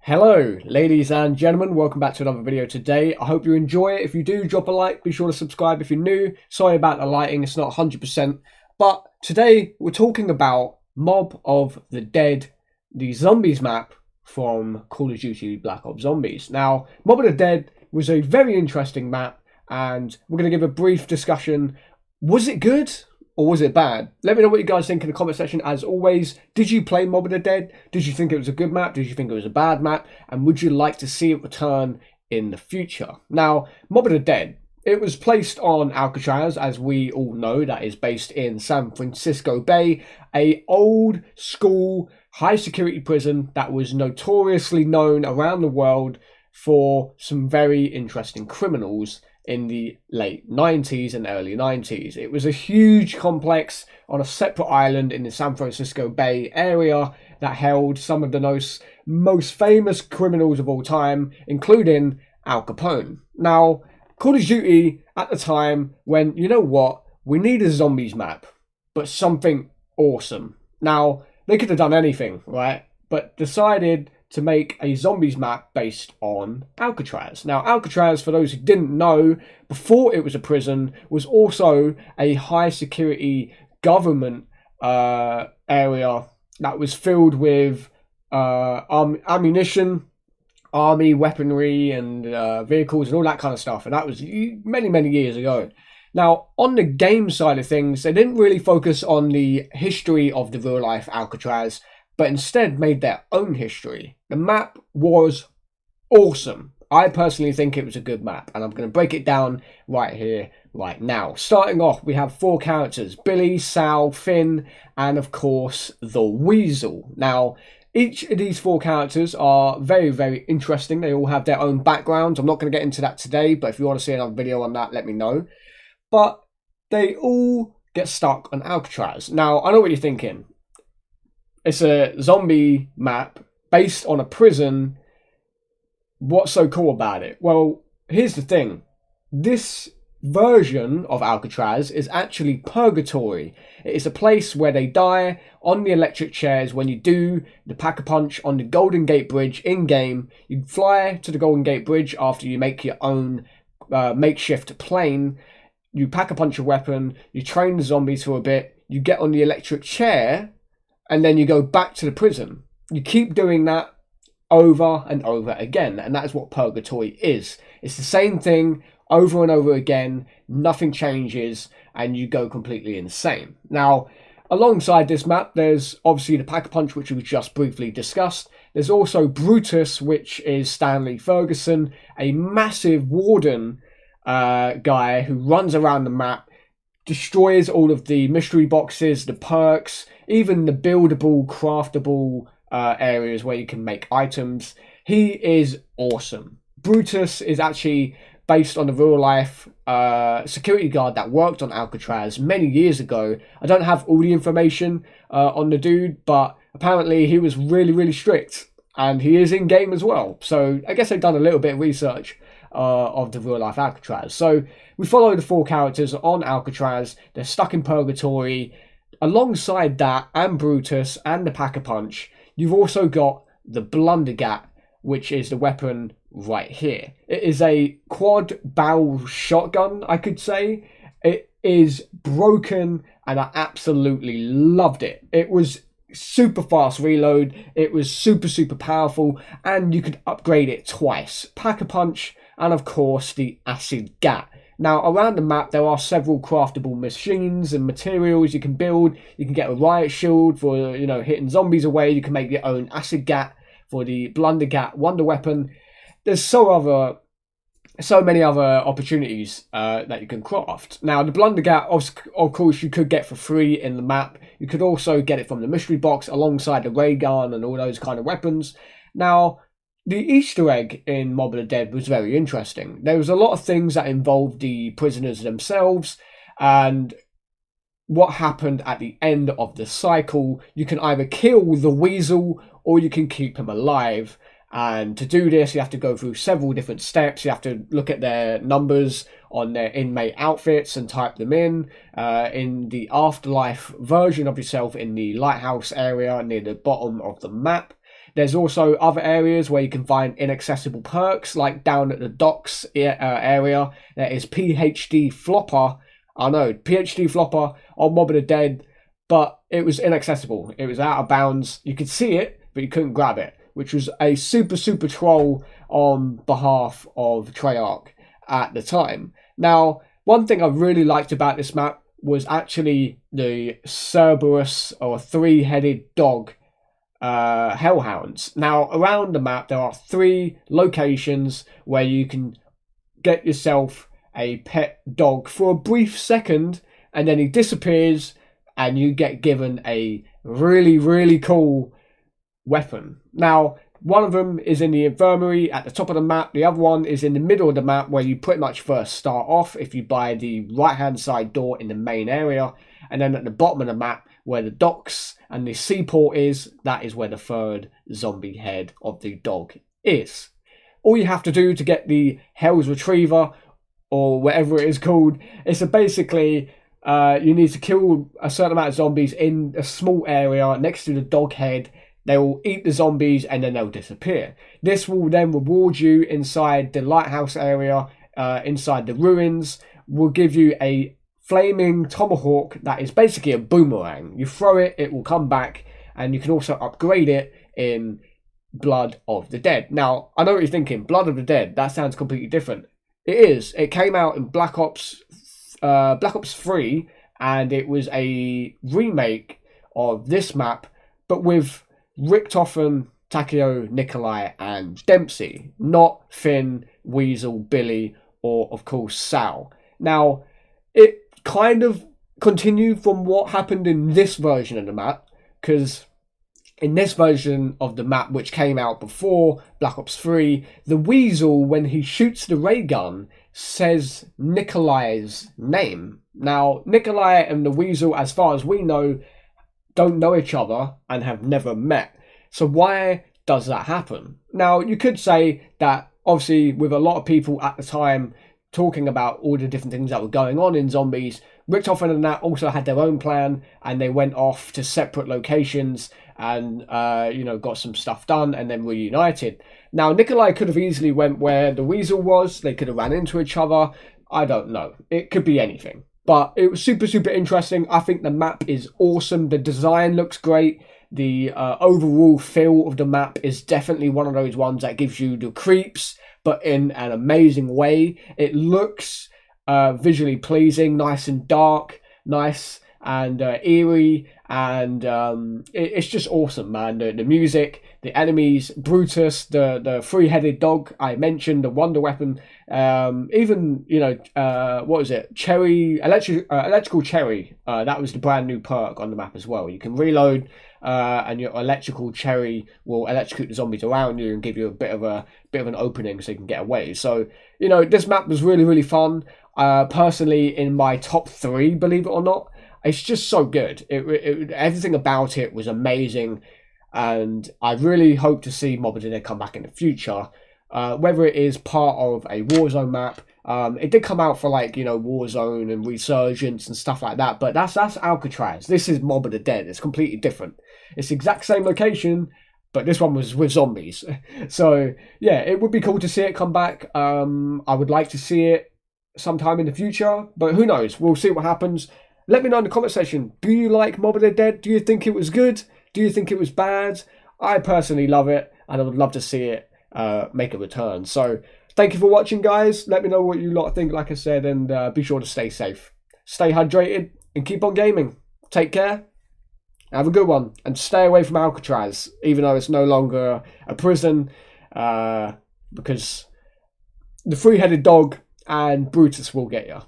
Hello, ladies and gentlemen. Welcome back to another video today. I hope you enjoy it. If you do, drop a like. Be sure to subscribe if you're new. Sorry about the lighting. It's not 100%. But today, we're talking about Mob of the Dead, the Zombies map from Call of Duty Black Ops Zombies. Now, Mob of the Dead was a very interesting map, and we're going to give a brief discussion. Was it good? Or was it bad? Let me know what you guys think in the comment section. As always, did you play Mob of the Dead? Did you think it was a good map? Did you think it was a bad map? And would you like to see it return in the future? Now, Mob of the Dead, it was placed on Alcatraz, as we all know, that is based in San Francisco Bay, a old school high security prison that was notoriously known around the world for some very interesting criminals in the late 90s and early 90s. It was a huge complex on a separate island in the San Francisco Bay area that held some of the most famous criminals of all time, including Al Capone. Now, Call of Duty at the time went, you know what, we need a zombies map, but something awesome. Now, they could have done anything, right? But decided to make a zombies map based on Alcatraz. Now, Alcatraz, for those who didn't know, before it was a prison, was also a high security government area that was filled with ammunition, army weaponry, and vehicles and all that kind of stuff. And that was many, many years ago. Now, on the game side of things, they didn't really focus on the history of the real life Alcatraz, but instead made their own history. The map was awesome. I personally think it was a good map, and I'm going to break it down right here, right now. Starting off, we have 4 characters: Billy, Sal, Finn, and of course, the Weasel. Now, each of these 4 characters are very, very interesting. They all have their own backgrounds. I'm not going to get into that today, but if you want to see another video on that, let me know. But they all get stuck on Alcatraz. Now, I know what you're thinking. It's a zombie map based on a prison. What's so cool about it? Well, here's the thing. This version of Alcatraz is actually purgatory. It is a place where they die on the electric chairs when you do the Pack-a-Punch on the Golden Gate Bridge in-game. You fly to the Golden Gate Bridge after you make your own makeshift plane. You Pack-a-Punch a weapon. You train the zombies for a bit. You get on the electric chair, and then you go back to the prison. You keep doing that over and over again, and that is what purgatory is. It's the same thing over and over again, nothing changes, and you go completely insane. Now, alongside this map, there's obviously the Pack-a-Punch, which we just briefly discussed. There's also Brutus, which is Stanley Ferguson, a massive warden guy who runs around the map, destroys all of the mystery boxes, the perks, even the buildable, craftable areas where you can make items. He is awesome. Brutus is actually based on the real life security guard that worked on Alcatraz many years ago. I don't have all the information on the dude, but apparently he was really, really strict, and he is in game as well. So I guess they've done a little bit of research of the real life Alcatraz. So we follow the 4 characters on Alcatraz. They're stuck in purgatory. Alongside that, and Brutus and the Pack-a-Punch, you've also got the Blundergat, which is the weapon right here. It is a quad barrel shotgun, I could say. It is broken, and I absolutely loved it. It was super fast reload. It was super, super powerful, and you could upgrade it twice. Pack-a-Punch, and of course the Acid Gat. Now, around the map, there are several craftable machines and materials you can build. You can get a riot shield for, hitting zombies away. You can make your own Acid Gat for the Blundergat wonder weapon. There's so many other opportunities that you can craft. Now, the Blundergat, of course, you could get for free in the map. You could also get it from the mystery box alongside the ray gun and all those kind of weapons. Now, the Easter egg in Mob of the Dead was very interesting. There was a lot of things that involved the prisoners themselves, and what happened at the end of the cycle. You can either kill the Weasel or you can keep him alive. And to do this, you have to go through several different steps. You have to look at their numbers on their inmate outfits and type them in the afterlife version of yourself in the lighthouse area near the bottom of the map. There's also other areas where you can find inaccessible perks, like down at the docks area. There is PhD Flopper. I know, PhD Flopper on Mob of the Dead, but it was inaccessible. It was out of bounds. You could see it, but you couldn't grab it, which was a super troll on behalf of Treyarch at the time. Now, one thing I really liked about this map was actually the Cerberus, or three-headed dog, hellhounds. Now, around the map, there are 3 locations where you can get yourself a pet dog for a brief second, and then he disappears, and you get given a really cool weapon. Now, one of them is in the infirmary at the top of the map. The other one is in the middle of the map, where you pretty much first start off if you buy the right-hand side door in the main area. And then at the bottom of the map, where the docks and the seaport is, that is where the 3rd zombie head of the dog is. All you have to do to get the Hell's Retriever, or whatever it is called, is to basically you need to kill a certain amount of zombies in a small area next to the dog head. They will eat the zombies and then they'll disappear. This will then reward you inside the lighthouse area, inside the ruins. Will give you a flaming tomahawk that is basically a boomerang. You throw it, it will come back, and you can also upgrade it in Blood of the Dead. Now, I know what you're thinking, Blood of the Dead, that sounds completely different. It is. It came out in Black Ops 3, and it was a remake of this map, but with Richtofen, Takeo, Nikolai, and Dempsey, not Finn, Weasel, Billy, or of course Sal. Now, it kind of continued from what happened in this version of the map, because in this version of the map, which came out before Black Ops 3, the Weasel, when he shoots the ray gun, says Nikolai's name. Now, Nikolai and the Weasel, as far as we know, don't know each other and have never met. So why does that happen? Now, you could say that, obviously, with a lot of people at the time talking about all the different things that were going on in zombies, Richtofen and that also had their own plan, and they went off to separate locations and, got some stuff done and then reunited. Now, Nikolai could have easily went where the Weasel was. They could have ran into each other. I don't know. It could be anything. But it was super interesting. I think the map is awesome. The design looks great. The overall feel of the map is definitely one of those ones that gives you the creeps, but in an amazing way. It looks visually pleasing, nice and dark, nice and eerie, and it's just awesome, man. The music, the enemies, Brutus, the three-headed dog I mentioned, the wonder weapon, even, what was it? Electrical Cherry. That was the brand new perk on the map as well. You can reload, and your electrical cherry will electrocute the zombies around you and give you a bit of an opening so you can get away. So, this map was really fun. Personally, in my top 3, believe it or not. It's just so good. Everything about it was amazing, and I really hope to see Mob of the Dead come back in the future. Whether it is part of a Warzone map, it did come out for Warzone and Resurgence and stuff like that, but that's Alcatraz. This is Mob of the Dead. It's completely different. It's the exact same location, but this one was with zombies. So yeah, it would be cool to see it come back. I would like to see it sometime in the future, but who knows? We'll see what happens. Let me know in the comment section. Do you like Mob of the Dead? Do you think it was good? Do you think it was bad? I personally love it, and I would love to see it make a return. So thank you for watching, guys. Let me know what you lot think, like I said, and be sure to stay safe. Stay hydrated and keep on gaming. Take care. Have a good one. And stay away from Alcatraz, even though it's no longer a prison, because the three-headed dog and Brutus will get you.